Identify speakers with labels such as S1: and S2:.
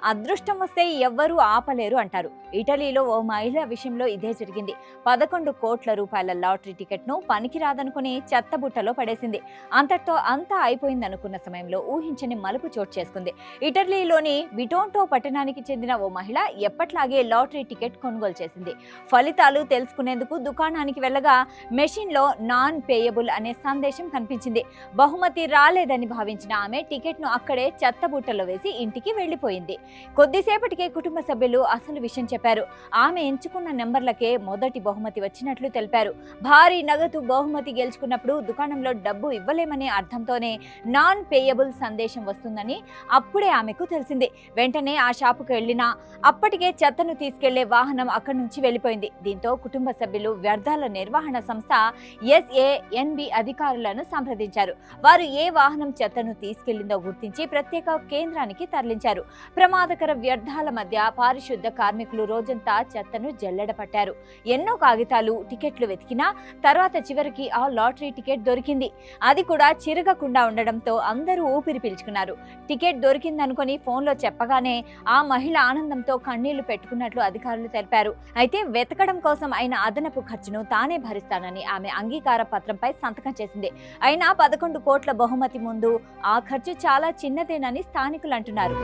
S1: అదృష్టం వస్తే ఎవ్వరూ ఆపలేరు అంటారు. ఇటలీలో ఓ మహిళ విషయంలో ఇదే జరిగింది. 11 కోట్ల రూపాయల లాటరీ టికెట్ను పనికిరాదనుకుని చెత్తబుట్టలో పడేసింది. అంతటితో అంతా అయిపోయిందనుకున్న సమయంలో ఊహించని మలుపు చోటు చేసుకుంది. ఇటలీలోని బిటోంటో పట్టణానికి చెందిన ఓ మహిళ ఎప్పట్లాగే లాటరీ టికెట్ కొనుగోలు చేసింది. ఫలితాలు తెలుసుకునేందుకు దుకాణానికి వెళ్ళగా మెషిన్లో నాన్ పేయబుల్ అనే సందేశం కనిపించింది. బహుమతి రాలేదని భావించిన ఆమె టికెట్ను అక్కడే చెత్తబుట్టలో వేసి ఇంటికి వెళ్లిపోయింది. కొద్దిసేపటికే కుటుంబ సభ్యులు అసలు విషయం చెప్పారు. ఆమె ఎంచుకున్న నెంబర్లకే మొదటి బహుమతి వచ్చినట్లు తెలిపారు. భారీ నగదు బహుమతి గెలుచుకున్నప్పుడు దుకాణంలో డబ్బు ఇవ్వలేమనే అర్థంతోనే నాన్ పేయబుల్ సందేశం వస్తుందని అప్పుడే ఆమెకు తెలిసింది. వెంటనే ఆ షాపుకు వెళ్లినా అప్పటికే చెత్తను తీసుకెళ్లే వాహనం అక్కడి నుంచి వెళ్లిపోయింది. దీంతో కుటుంబ సభ్యులు వ్యర్థాల నిర్వహణ సంస్థ SANB అధికారులను సంప్రదించారు. వారు ఏ వాహనం చెత్తను తీసుకెళ్లిందో గుర్తించి ప్రత్యేక కేంద్రానికి తరలించారు. ప్రమాదకర వ్యర్థాల మధ్య పారిశుద్ధ కార్మికులు రోజంతా చెత్తను జల్లెడ పట్టారు. ఎన్నో కాగితాలు, టికెట్లు వెతికినా తర్వాత చివరికి ఆ లాటరీ టికెట్ దొరికింది. అది కూడా చిరగకుండా ఉండడంతో అందరూ ఊపిరి పీల్చుకున్నారు. టికెట్ దొరికిందనుకుని ఫోన్లో చెప్పగానే ఆ మహిళ ఆనందంతో కన్నీళ్లు పెట్టుకున్నట్లు అధికారులు తెలిపారు. అయితే వెతకడం కోసం అయిన అదనపు ఖర్చును తానే భరిస్తానని ఆమె అంగీకార పత్రంపై సంతకం చేసింది. అయినా 11 కోట్ల బహుమతి ముందు ఆ ఖర్చు చాలా చిన్నదేనని స్థానికులు అంటున్నారు.